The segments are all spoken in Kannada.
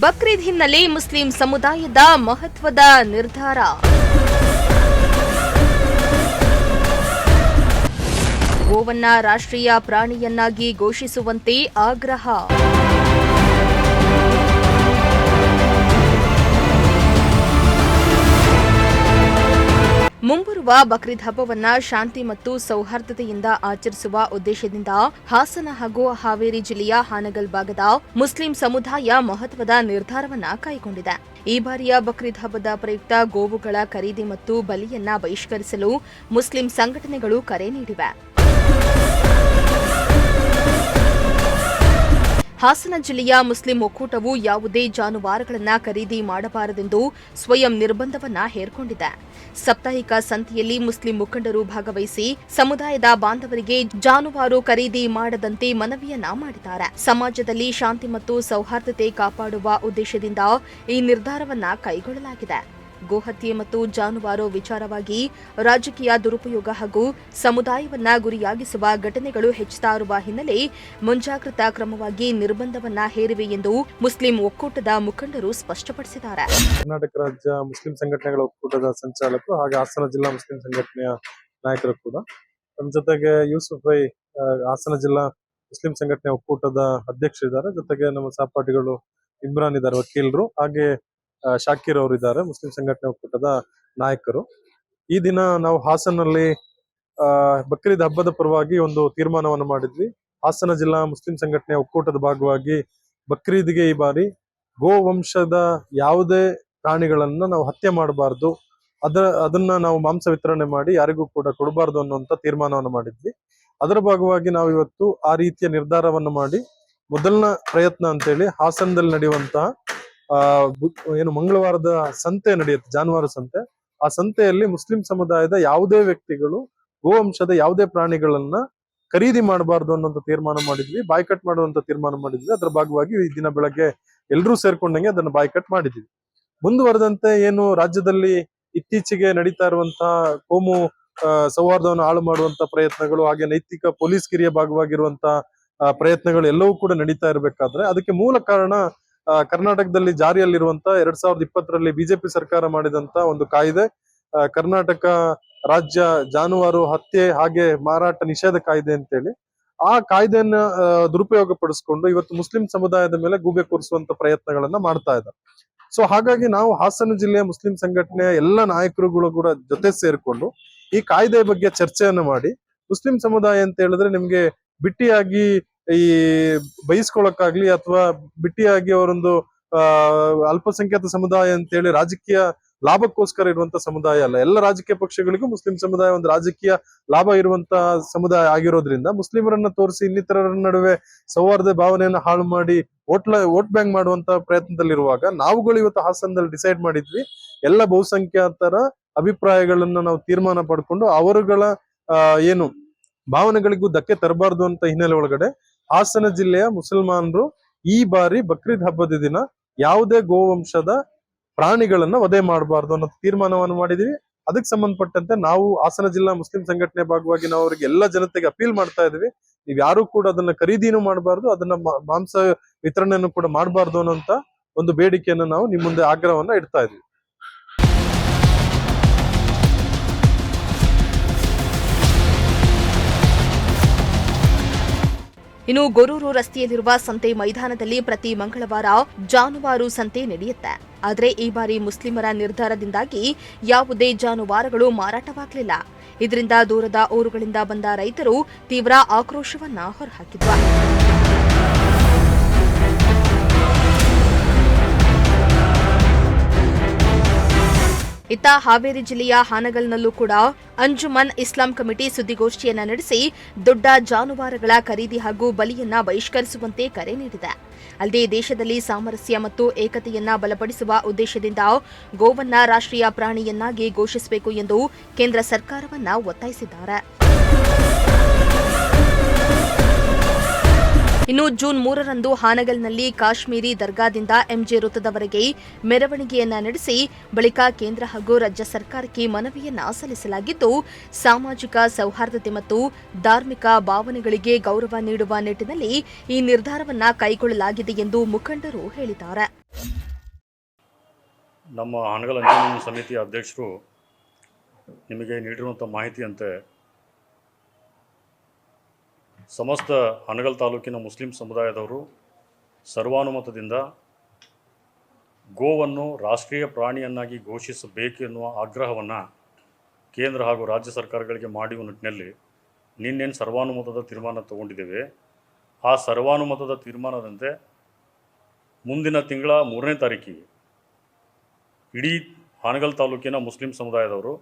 ಬಕ್ರೀದ್ ಹಿನ್ನೆಲೆ ಮುಸ್ಲಿಂ ಸಮುದಾಯದ ಮಹತ್ವದ ನಿರ್ಧಾರ. ಗೋವನ್ನ ರಾಷ್ಟ್ರೀಯ ಪ್ರಾಣಿಯನ್ನಾಗಿ ಘೋಷಿಸುವಂತೆ ಆಗ್ರಹ. ಮುಂಬರುವ ಬಕ್ರೀದ್ ಹಬ್ಬವನ್ನ ಶಾಂತಿ ಮತ್ತು ಸೌಹಾರ್ದತೆಯಿಂದ ಆಚರಿಸುವ ಉದ್ದೇಶದಿಂದ ಹಾಸನ ಹಾಗೂ ಹಾವೇರಿ ಜಿಲ್ಲೆಯ ಹಾನಗಲ್ ಭಾಗದ ಮುಸ್ಲಿಂ ಸಮುದಾಯ ಮಹತ್ವದ ನಿರ್ಧಾರವನ್ನ ಕೈಗೊಂಡಿದೆ. ಈ ಬಾರಿಯ ಬಕ್ರೀದ್ ಹಬ್ಬದ ಪ್ರಯುಕ್ತ ಗೋವುಗಳ ಖರೀದಿ ಮತ್ತು ಬಲಿಯನ್ನ ಬಹಿಷ್ಕರಿಸಲು ಮುಸ್ಲಿಂ ಸಂಘಟನೆಗಳು ಕರೆ ನೀಡಿವೆ. ಹಾಸನ ಜಿಲ್ಲೆಯ ಮುಸ್ಲಿಂ ಒಕ್ಕೂಟವು ಯಾವುದೇ ಜಾನುವಾರುಗಳನ್ನು ಖರೀದಿ ಮಾಡಬಾರದೆಂದು ಸ್ವಯಂ ನಿರ್ಬಂಧವನ್ನ ಹೇರ್ಕೊಂಡಿದೆ. ಸಾಪ್ತಾಹಿಕ ಸಂತೆಯಲ್ಲಿ ಮುಸ್ಲಿಂ ಮುಖಂಡರು ಭಾಗವಹಿಸಿ ಸಮುದಾಯದ ಬಾಂಧವರಿಗೆ ಜಾನುವಾರು ಖರೀದಿ ಮಾಡದಂತೆ ಮನವಿಯನ್ನ ಮಾಡಿದ್ದಾರೆ. ಸಮಾಜದಲ್ಲಿ ಶಾಂತಿ ಮತ್ತು ಸೌಹಾರ್ದತೆ ಕಾಪಾಡುವ ಉದ್ದೇಶದಿಂದ ಈ ನಿರ್ಧಾರವನ್ನ ಕೈಗೊಳ್ಳಲಾಗಿದೆ. ಗೋಹತ್ಯೆ ಮತ್ತು ಜಾನುವಾರು ವಿಚಾರವಾಗಿ ರಾಜಕೀಯ ದುರುಪಯೋಗ ಹಾಗೂ ಸಮುದಾಯವನ್ನ ಗುರಿಯಾಗಿಸುವ ಘಟನೆಗಳು ಹೆಚ್ಚುತ್ತಾ ಇರುವ ಹಿನ್ನೆಲೆ ಮುಂಜಾಗ್ರತಾ ಕ್ರಮವಾಗಿ ನಿರ್ಬಂಧವನ್ನ ಹೇರಿವೆ ಎಂದು ಮುಸ್ಲಿಂ ಒಕ್ಕೂಟದ ಮುಖಂಡರು ಸ್ಪಷ್ಟಪಡಿಸಿದ್ದಾರೆ. ಕರ್ನಾಟಕ ರಾಜ್ಯ ಮುಸ್ಲಿಂ ಸಂಘಟನೆಗಳ ಒಕ್ಕೂಟದ ಸಂಚಾಲಕರು ಹಾಗೆ ಹಾಸನ ಜಿಲ್ಲಾ ಮುಸ್ಲಿಂ ಸಂಘಟನೆಯ ನಾಯಕರು ಕೂಡ ನಮ್ಮ ಜೊತೆಗೆ ಯೂಸುಫ್ ಬೈ ಹಾಸನ ಜಿಲ್ಲಾ ಮುಸ್ಲಿಂ ಸಂಘಟನೆ ಒಕ್ಕೂಟದ ಅಧ್ಯಕ್ಷರಿದ್ದಾರೆ. ಜೊತೆಗೆ ನಮ್ಮ ಸಹಪಾಠಿಗಳು ಇಮ್ರಾನ್ ಇದ್ದಾರೆ, ವಕೀಲರು, ಹಾಗೆ ಶಾಕಿರ್ ಅವರು ಇದ್ದಾರೆ, ಮುಸ್ಲಿಂ ಸಂಘಟನೆ ಒಕ್ಕೂಟದ ನಾಯಕರು. ಈ ದಿನ ನಾವು ಹಾಸನಲ್ಲಿ ಬಕ್ರೀದ್ ಹಬ್ಬದ ಪರವಾಗಿ ಒಂದು ತೀರ್ಮಾನವನ್ನು ಮಾಡಿದ್ವಿ. ಹಾಸನ ಜಿಲ್ಲಾ ಮುಸ್ಲಿಂ ಸಂಘಟನೆ ಒಕ್ಕೂಟದ ಭಾಗವಾಗಿ ಬಕ್ರೀದ್ಗೆ ಈ ಬಾರಿ ಗೋವಂಶದ ಯಾವುದೇ ಪ್ರಾಣಿಗಳನ್ನ ನಾವು ಹತ್ಯೆ ಮಾಡಬಾರ್ದು, ಅದನ್ನ ನಾವು ಮಾಂಸ ವಿತರಣೆ ಮಾಡಿ ಯಾರಿಗೂ ಕೂಡ ಕೊಡಬಾರ್ದು ಅನ್ನುವಂತ ತೀರ್ಮಾನವನ್ನು ಮಾಡಿದ್ವಿ. ಅದರ ಭಾಗವಾಗಿ ನಾವು ಇವತ್ತು ಆ ರೀತಿಯ ನಿರ್ಧಾರವನ್ನು ಮಾಡಿ ಮೊದಲನ ಪ್ರಯತ್ನ ಅಂತೇಳಿ ಹಾಸನದಲ್ಲಿ ನಡೆಯುವಂತಹ ಏನು ಮಂಗಳವಾರದ ಸಂತೆ ನಡೆಯುತ್ತೆ, ಜಾನುವಾರು ಸಂತೆ. ಆ ಸಂತೆಯಲ್ಲಿ ಮುಸ್ಲಿಂ ಸಮುದಾಯದ ಯಾವುದೇ ವ್ಯಕ್ತಿಗಳು ಗೋವಂಶದ ಯಾವುದೇ ಪ್ರಾಣಿಗಳನ್ನ ಖರೀದಿ ಮಾಡಬಾರ್ದು ಅನ್ನೋಂಥ ತೀರ್ಮಾನ ಮಾಡಿದ್ವಿ, ಬಾಯ್ಕಟ್ ಮಾಡುವಂತ ತೀರ್ಮಾನ ಮಾಡಿದ್ವಿ. ಅದರ ಭಾಗವಾಗಿ ಈ ದಿನ ಬೆಳಗ್ಗೆ ಎಲ್ಲರೂ ಸೇರ್ಕೊಂಡಂಗೆ ಅದನ್ನ ಬಾಯ್ಕಟ್ ಮಾಡಿದ್ವಿ. ಮುಂದುವರೆದಂತೆ ಏನು ರಾಜ್ಯದಲ್ಲಿ ಇತ್ತೀಚೆಗೆ ನಡೀತಾ ಇರುವಂತಹ ಕೋಮು ಸೌಹಾರ್ದವನ್ನು ಹಾಳು ಮಾಡುವಂತ ಪ್ರಯತ್ನಗಳು, ಹಾಗೆ ನೈತಿಕ ಪೊಲೀಸ್ ಕಿರಿಯ ಭಾಗವಾಗಿರುವಂತಹ ಪ್ರಯತ್ನಗಳು ಎಲ್ಲವೂ ಕೂಡ ನಡೀತಾ ಇರಬೇಕಾದ್ರೆ ಅದಕ್ಕೆ ಮೂಲ ಕಾರಣ ಕರ್ನಾಟಕದಲ್ಲಿ ಜಾರಿಯಲ್ಲಿರುವಂತ 2020ರಲ್ಲಿ ಬಿಜೆಪಿ ಸರ್ಕಾರ ಮಾಡಿದಂತ ಒಂದು ಕಾಯ್ದೆ, ಕರ್ನಾಟಕ ರಾಜ್ಯ ಜಾನುವಾರು ಹತ್ಯೆ ಹಾಗೆ ಮಾರಾಟ ನಿಷೇಧ ಕಾಯ್ದೆ ಅಂತೇಳಿ. ಆ ಕಾಯ್ದೆಯನ್ನ ದುರುಪಯೋಗ ಪಡಿಸ್ಕೊಂಡು ಇವತ್ತು ಮುಸ್ಲಿಂ ಸಮುದಾಯದ ಮೇಲೆ ಗೂಬೆ ಕೂರಿಸುವಂತ ಪ್ರಯತ್ನಗಳನ್ನ ಮಾಡ್ತಾ ಇದ್ದಾರೆ. ಸೊ ಹಾಗಾಗಿ ನಾವು ಹಾಸನ ಜಿಲ್ಲೆಯ ಮುಸ್ಲಿಂ ಸಂಘಟನೆಯ ಎಲ್ಲ ನಾಯಕರುಗಳು ಕೂಡ ಜೊತೆ ಸೇರ್ಕೊಂಡು ಈ ಕಾಯ್ದೆ ಬಗ್ಗೆ ಚರ್ಚೆಯನ್ನು ಮಾಡಿ, ಮುಸ್ಲಿಂ ಸಮುದಾಯ ಅಂತ ಹೇಳಿದ್ರೆ ನಿಮ್ಗೆ ಬಿಟ್ಟಿಯಾಗಿ ಈ ಬಯಸ್ಕೊಳಕ್ಕಾಗ್ಲಿ ಅಥವಾ ಬಿಟ್ಟಿಯಾಗಿ ಅವರೊಂದು ಅಲ್ಪಸಂಖ್ಯಾತ ಸಮುದಾಯ ಅಂತೇಳಿ ರಾಜಕೀಯ ಲಾಭಕ್ಕೋಸ್ಕರ ಇರುವಂತ ಸಮುದಾಯ ಅಲ್ಲ. ಎಲ್ಲ ರಾಜಕೀಯ ಪಕ್ಷಗಳಿಗೂ ಮುಸ್ಲಿಂ ಸಮುದಾಯ ಒಂದು ರಾಜಕೀಯ ಲಾಭ ಇರುವಂತ ಸಮುದಾಯ ಆಗಿರೋದ್ರಿಂದ ಮುಸ್ಲಿಮರನ್ನ ತೋರಿಸಿ ಇನ್ನಿತರರ ನಡುವೆ ಸೌಹಾರ್ದ ಭಾವನೆಯನ್ನ ಹಾಳು ಮಾಡಿ ವೋಟ್ ಬ್ಯಾಂಕ್ ಮಾಡುವಂತ ಪ್ರಯತ್ನದಲ್ಲಿರುವಾಗ ನಾವುಗಳು ಇವತ್ತು ಹಾಸನದಲ್ಲಿ ಡಿಸೈಡ್ ಮಾಡಿದ್ವಿ, ಎಲ್ಲ ಬಹುಸಂಖ್ಯಾತರ ಅಭಿಪ್ರಾಯಗಳನ್ನ ನಾವು ತೀರ್ಮಾನ ಪಡ್ಕೊಂಡು ಅವರುಗಳ ಏನು ಭಾವನೆಗಳಿಗೂ ಧಕ್ಕೆ ತರಬಾರ್ದು ಅಂತ ಹಿನ್ನೆಲೆ ಒಳಗಡೆ ಹಾಸನ ಜಿಲ್ಲೆಯ ಮುಸಲ್ಮಾನರು ಈ ಬಾರಿ ಬಕ್ರೀದ್ ಹಬ್ಬದ ದಿನ ಯಾವುದೇ ಗೋವಂಶದ ಪ್ರಾಣಿಗಳನ್ನ ವಧೆ ಮಾಡಬಾರ್ದು ಅನ್ನೋ ತೀರ್ಮಾನವನ್ನು ಮಾಡಿದೀವಿ. ಅದಕ್ಕೆ ಸಂಬಂಧಪಟ್ಟಂತೆ ನಾವು ಹಾಸನ ಜಿಲ್ಲಾ ಮುಸ್ಲಿಂ ಸಂಘಟನೆ ಭಾಗವಾಗಿ ನಾವು ಅವರಿಗೆ ಎಲ್ಲ ಜನತೆಗೆ ಅಪೀಲ್ ಮಾಡ್ತಾ ಇದೀವಿ, ನೀವ್ ಯಾರು ಕೂಡ ಅದನ್ನ ಖರೀದಿನೂ ಮಾಡಬಾರ್ದು, ಅದನ್ನ ಮಾಂಸ ವಿತರಣೆಯನ್ನು ಕೂಡ ಮಾಡಬಾರ್ದು ಅನ್ನೋಂತ ಒಂದು ಬೇಡಿಕೆಯನ್ನು ನಾವು ನಿಮ್ ಮುಂದೆ ಆಗ್ರಹವನ್ನ ಇಡ್ತಾ ಇದೀವಿ. ಇನ್ನು ಗೊರೂರು ರಸ್ತೆಯಲ್ಲಿರುವ ಸಂತೆ ಮೈದಾನದಲ್ಲಿ ಪ್ರತಿ ಮಂಗಳವಾರ ಜಾನುವಾರು ಸಂತೆ ನಡೆಯುತ್ತೆ. ಆದರೆ ಈ ಬಾರಿ ಮುಸ್ಲಿಮರ ನಿರ್ಧಾರದಿಂದಾಗಿ ಯಾವುದೇ ಜಾನುವಾರುಗಳು ಮಾರಾಟವಾಗಲಿಲ್ಲ. ಇದರಿಂದ ದೂರದ ಊರುಗಳಿಂದ ಬಂದ ರೈತರು ತೀವ್ರ ಆಕ್ರೋಶವನ್ನ ಹೊರಹಾಕಿದ್ರು. ಇತ್ತ ಹಾವೇರಿ ಜಿಲ್ಲೆಯ ಹಾನಗಲ್ನಲ್ಲೂ ಕೂಡ ಅಂಜುಮನ್ ಇಸ್ಲಾಂ ಕಮಿಟಿ ಸುದ್ದಿಗೋಷ್ಠಿಯನ್ನ ನಡೆಸಿ ದೊಡ್ಡ ಜಾನುವಾರುಗಳ ಖರೀದಿ ಹಾಗೂ ಬಲಿಯನ್ನ ಬಹಿಷ್ಕರಿಸುವಂತೆ ಕರೆ ನೀಡಿದೆ. ಅಲ್ಲದೆ ದೇಶದಲ್ಲಿ ಸಾಮರಸ್ಯ ಮತ್ತು ಏಕತೆಯನ್ನ ಬಲಪಡಿಸುವ ಉದ್ದೇಶದಿಂದ ಗೋವನ್ನ ರಾಷ್ಟ್ರೀಯ ಪ್ರಾಣಿಯನ್ನಾಗಿ ಘೋಷಿಸಬೇಕು ಎಂದು ಕೇಂದ್ರ ಸರ್ಕಾರವನ್ನ ಒತ್ತಾಯಿಸಿದ್ದಾರೆ. ಇನ್ನು ಜೂನ್ 3ರಂದು ಹಾನಗಲ್ನಲ್ಲಿ ಕಾಶ್ಮೀರಿ ದರ್ಗಾದಿಂದ ಎಂಜೆ ವೃತ್ತದವರೆಗೆ ಮೆರವಣಿಗೆಯನ್ನ ನಡೆಸಿ ಬಳಿಕ ಕೇಂದ್ರ ಹಾಗೂ ರಾಜ್ಯ ಸರ್ಕಾರಕ್ಕೆ ಮನವಿಯನ್ನ ಸಲ್ಲಿಸಲಾಗಿದ್ದು, ಸಾಮಾಜಿಕ ಸೌಹಾರ್ದತೆ ಮತ್ತು ಧಾರ್ಮಿಕ ಭಾವನೆಗಳಿಗೆ ಗೌರವ ನೀಡುವ ನಿಟ್ಟಿನಲ್ಲಿ ಈ ನಿರ್ಧಾರವನ್ನ ಕೈಗೊಳ್ಳಲಾಗಿದೆ ಎಂದು ಮುಖಂಡರು ಹೇಳಿದ್ದಾರೆ. ನಮ್ಮ ಹಾನಗಲ್ ಅಂಜುಮನ್ ಸಮಿತಿಯ ಅಧ್ಯಕ್ಷರು ನಿಮಗೆ ನೀಡಿರುವಂಥ ಮಾಹಿತಿಯಂತೆ ಸಮಸ್ತ ಹಾನಗಲ್ ತಾಲೂಕಿನ ಮುಸ್ಲಿಂ ಸಮುದಾಯದವರು ಸರ್ವಾನುಮತದಿಂದ ಗೋವನ್ನು ರಾಷ್ಟ್ರೀಯ ಪ್ರಾಣಿಯನ್ನಾಗಿ ಘೋಷಿಸಬೇಕು ಎನ್ನುವ ಆಗ್ರಹವನ್ನು ಕೇಂದ್ರ ಹಾಗೂ ರಾಜ್ಯ ಸರ್ಕಾರಗಳಿಗೆ ಮಾಡುವ ನಿಟ್ಟಿನಲ್ಲಿ ನಿನ್ನೇನು ಸರ್ವಾನುಮತದ ತೀರ್ಮಾನ ತಗೊಂಡಿದ್ದೇವೆ. ಆ ಸರ್ವಾನುಮತದ ತೀರ್ಮಾನದಂತೆ ಮುಂದಿನ ತಿಂಗಳ 3ನೇ ತಾರೀಕಿಗೆ ಇಡೀ ಹಾನಗಲ್ ತಾಲೂಕಿನ ಮುಸ್ಲಿಂ ಸಮುದಾಯದವರು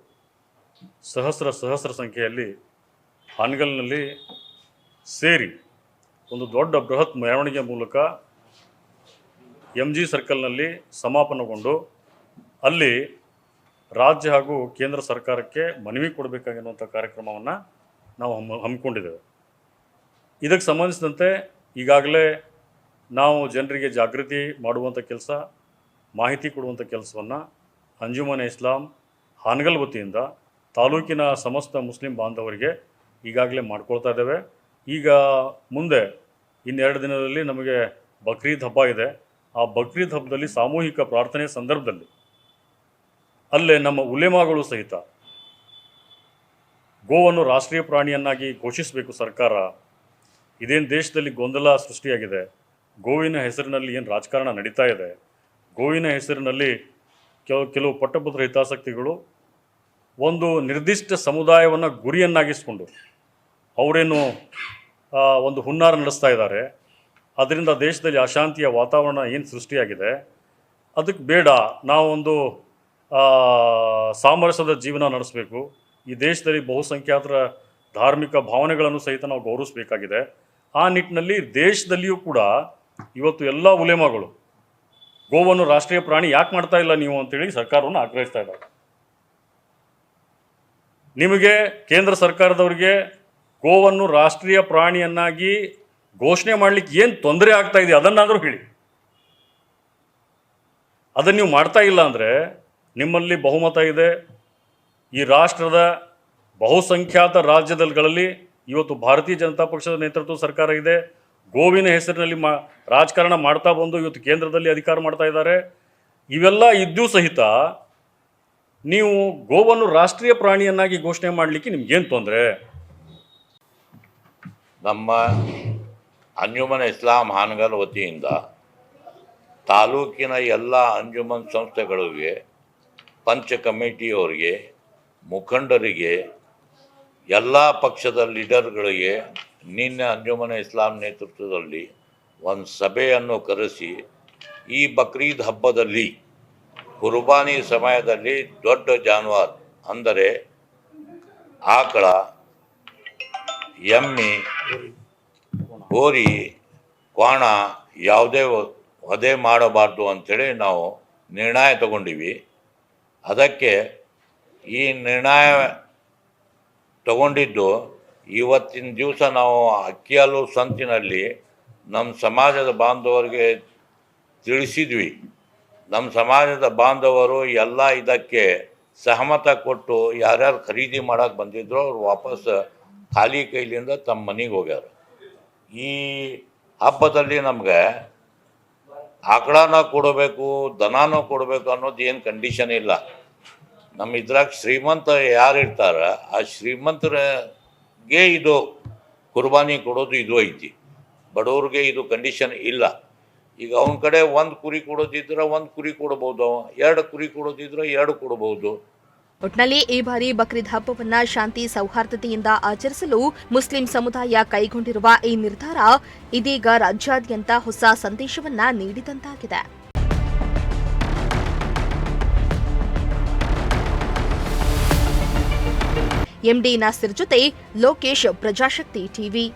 ಸಹಸ್ರ ಸಂಖ್ಯೆಯಲ್ಲಿ ಹಾನಗಲ್ನಲ್ಲಿ ಸೇರಿ ಒಂದು ದೊಡ್ಡ ಬೃಹತ್ ಮೆರವಣಿಗೆ ಮೂಲಕ MG ಸರ್ಕಲ್ನಲ್ಲಿ ಸಮಾಪನಗೊಂಡು ಅಲ್ಲಿ ರಾಜ್ಯ ಹಾಗೂ ಕೇಂದ್ರ ಸರ್ಕಾರಕ್ಕೆ ಮನವಿ ಕೊಡಬೇಕಾಗಿರುವಂಥ ಕಾರ್ಯಕ್ರಮವನ್ನು ನಾವು ಹಮ್ಮಿಕೊಂಡಿದ್ದೇವೆ. ಇದಕ್ಕೆ ಸಂಬಂಧಿಸಿದಂತೆ ಈಗಾಗಲೇ ನಾವು ಜನರಿಗೆ ಜಾಗೃತಿ ಮಾಡುವಂಥ ಕೆಲಸ, ಮಾಹಿತಿ ಕೊಡುವಂಥ ಕೆಲಸವನ್ನು ಅಂಜುಮನ್ ಇಸ್ಲಾಂ ಹಾನಗಲ್ ವತಿಯಿಂದ ತಾಲೂಕಿನ ಸಮಸ್ತ ಮುಸ್ಲಿಂ ಬಾಂಧವರಿಗೆ ಈಗಾಗಲೇ ಮಾಡ್ಕೊಳ್ತಾ ಇದ್ದೇವೆ. ಈಗ ಮುಂದೆ ಇನ್ನೆರಡು ದಿನದಲ್ಲಿ ನಮಗೆ ಬಕ್ರೀದ್ ಹಬ್ಬ ಇದೆ. ಆ ಬಕ್ರೀದ್ ಹಬ್ಬದಲ್ಲಿ ಸಾಮೂಹಿಕ ಪ್ರಾರ್ಥನೆ ಸಂದರ್ಭದಲ್ಲಿ ಅಲ್ಲೇ ನಮ್ಮ ಉಲೇಮಾಗಳು ಸಹಿತ ಗೋವನ್ನು ರಾಷ್ಟ್ರೀಯ ಪ್ರಾಣಿಯನ್ನಾಗಿ ಘೋಷಿಸಬೇಕು ಸರ್ಕಾರ. ಇದೇನು ದೇಶದಲ್ಲಿ ಗೊಂದಲ ಸೃಷ್ಟಿಯಾಗಿದೆ, ಗೋವಿನ ಹೆಸರಿನಲ್ಲಿ ಏನು ರಾಜಕಾರಣ ನಡೀತಾ ಇದೆ, ಗೋವಿನ ಹೆಸರಿನಲ್ಲಿ ಕೆಲವು ಪಟ್ಟಭದ್ರ ಹಿತಾಸಕ್ತಿಗಳು ಒಂದು ನಿರ್ದಿಷ್ಟ ಸಮುದಾಯವನ್ನು ಗುರಿಯನ್ನಾಗಿಸ್ಕೊಂಡು ಅವರೇನು ಒಂದು ಹುನ್ನಾರ ನಡೆಸ್ತಾ ಇದ್ದಾರೆ. ಅದರಿಂದ ದೇಶದಲ್ಲಿ ಅಶಾಂತಿಯ ವಾತಾವರಣ ಏನು ಸೃಷ್ಟಿಯಾಗಿದೆ, ಅದಕ್ಕೆ ಬೇಡ, ನಾವೊಂದು ಸಾಮರಸ್ಯದ ಜೀವನ ನಡೆಸಬೇಕು. ಈ ದೇಶದಲ್ಲಿ ಬಹುಸಂಖ್ಯಾತರ ಧಾರ್ಮಿಕ ಭಾವನೆಗಳನ್ನು ಸಹಿತ ನಾವು ಗೌರವಿಸಬೇಕಾಗಿದೆ. ಆ ನಿಟ್ಟಿನಲ್ಲಿ ದೇಶದಲ್ಲಿಯೂ ಕೂಡ ಇವತ್ತು ಎಲ್ಲ ಉಲೇಮಾಗಳು ಗೋವನ್ನು ರಾಷ್ಟ್ರೀಯ ಪ್ರಾಣಿ ಯಾಕೆ ಮಾಡ್ತಾ ಇಲ್ಲ ನೀವು ಅಂತೇಳಿ ಸರ್ಕಾರವನ್ನು ಆಗ್ರಹಿಸ್ತಾ ಇದ್ದಾರೆ. ನಿಮಗೆ ಕೇಂದ್ರ ಸರ್ಕಾರದವರಿಗೆ ಗೋವನ್ನು ರಾಷ್ಟ್ರೀಯ ಪ್ರಾಣಿಯನ್ನಾಗಿ ಘೋಷಣೆ ಮಾಡಲಿಕ್ಕೆ ಏನು ತೊಂದರೆ ಆಗ್ತಾ ಇದೆ ಅದನ್ನಾದರೂ ಹೇಳಿ. ಅದನ್ನು ನೀವು ಮಾಡ್ತಾ ಇಲ್ಲ ಅಂದರೆ ನಿಮ್ಮಲ್ಲಿ ಬಹುಮತ ಇದೆ. ಈ ರಾಷ್ಟ್ರದ ಬಹುಸಂಖ್ಯಾತ ರಾಜ್ಯಗಳಲ್ಲಿ ಇವತ್ತು ಭಾರತೀಯ ಜನತಾ ಪಕ್ಷದ ನೇತೃತ್ವದ ಸರ್ಕಾರ ಇದೆ. ಗೋವಿನ ಹೆಸರಿನಲ್ಲಿ ರಾಜಕಾರಣ ಮಾಡ್ತಾ ಬಂದು ಇವತ್ತು ಕೇಂದ್ರದಲ್ಲಿ ಅಧಿಕಾರ ಮಾಡ್ತಾ ಇದ್ದಾರೆ. ಇವೆಲ್ಲ ಇದ್ದೂ ಸಹಿತ ನೀವು ಗೋವನ್ನು ರಾಷ್ಟ್ರೀಯ ಪ್ರಾಣಿಯನ್ನಾಗಿ ಘೋಷಣೆ ಮಾಡಲಿಕ್ಕೆ ನಿಮ್ಗೇನು ತೊಂದರೆ? ನಮ್ಮ ಅಂಜುಮನ್ ಇಸ್ಲಾಂ ಹಾನಗಲ್ ವತಿಯಿಂದ ತಾಲೂಕಿನ ಎಲ್ಲ ಅಂಜುಮನ್ ಸಂಸ್ಥೆಗಳಿಗೆ, ಪಂಚ ಕಮಿಟಿಯವರಿಗೆ, ಮುಖಂಡರಿಗೆ, ಎಲ್ಲ ಪಕ್ಷದ ಲೀಡರ್ಗಳಿಗೆ ನಿನ್ನೆ ಅಂಜುಮನ್ ಇಸ್ಲಾಂ ನೇತೃತ್ವದಲ್ಲಿ ಒಂದು ಸಭೆಯನ್ನು ಕರೆಸಿ ಈ ಬಕ್ರೀದ್ ಹಬ್ಬದಲ್ಲಿ ಕುರ್ಬಾನಿ ಸಮಯದಲ್ಲಿ ದೊಡ್ಡ ಜಾನುವಾರು ಅಂದರೆ ಆಕಳ, ಎಮ್ಮೆ, ಹೋರಿ, ಕ್ವಾಣ ಯಾವುದೇ ವಧೆ ಮಾಡಬಾರ್ದು ಅಂಥೇಳಿ ನಾವು ನಿರ್ಣಯ ತಗೊಂಡಿವಿ. ಅದಕ್ಕೆ ಈ ನಿರ್ಣಯ ತಗೊಂಡಿದ್ದು ಇವತ್ತಿನ ದಿವಸ ನಾವು ಅಕ್ಕಿಹಾಲು ಸಂತಿನಲ್ಲಿ ನಮ್ಮ ಸಮಾಜದ ಬಾಂಧವರಿಗೆ ತಿಳಿಸಿದ್ವಿ. ನಮ್ಮ ಸಮಾಜದ ಬಾಂಧವರು ಎಲ್ಲ ಇದಕ್ಕೆ ಸಹಮತ ಕೊಟ್ಟು ಯಾರ್ಯಾರು ಖರೀದಿ ಮಾಡೋಕ್ಕೆ ಬಂದಿದ್ರು ಅವ್ರು ವಾಪಸ್ ಖಾಲಿ ಕೈಲಿಂದ ತಮ್ಮ ಮನೆಗೆ ಹೋಗ್ಯಾರ. ಈ ಹಬ್ಬದಲ್ಲಿ ನಮಗೆ ಆಕಳನ ಕೊಡಬೇಕು, ದನನೂ ಕೊಡಬೇಕು ಅನ್ನೋದು ಏನು ಕಂಡೀಷನ್ ಇಲ್ಲ. ನಮ್ಮ ಇದ್ರಾಗ ಶ್ರೀಮಂತ ಯಾರು ಇರ್ತಾರ ಆ ಶ್ರೀಮಂತರಿಗೆ ಇದು ಕುರ್ಬಾನಿ ಕೊಡೋದು ಇದು ಐತಿ. ಬಡವ್ರಿಗೆ ಇದು ಕಂಡೀಷನ್ ಇಲ್ಲ. ಈಗ ಅವನ ಕಡೆ ಒಂದು ಕುರಿ ಕೊಡೋದಿದ್ರೆ ಒಂದು ಕುರಿ ಕೊಡ್ಬೋದು, 2 ಕುರಿ ಕೊಡೋದಿದ್ರೆ 2 ಕೊಡ್ಬೋದು. ಒಟ್ನಲ್ಲಿ ಈ ಬಾರಿ ಬಕ್ರೀದ್ ಹಬ್ಬವನ್ನ ಶಾಂತಿ ಸೌಹಾರ್ದತೆಯಿಂದ ಆಚರಿಸಲು ಮುಸ್ಲಿಂ ಸಮುದಾಯ ಕೈಗೊಂಡಿರುವ ಈ ನಿರ್ಧಾರ ಇದೀಗ ರಾಜ್ಯಾದ್ಯಂತ ಹೊಸ ಸಂದೇಶವನ್ನ ನೀಡಿದಂತಾಗಿದೆ. ಎಂಡಿ ನಾಸಿರ್ ಜೊತೆ ಲೋಕೇಶ್, ಪ್ರಜಾಶಕ್ತಿ ಟಿವಿ.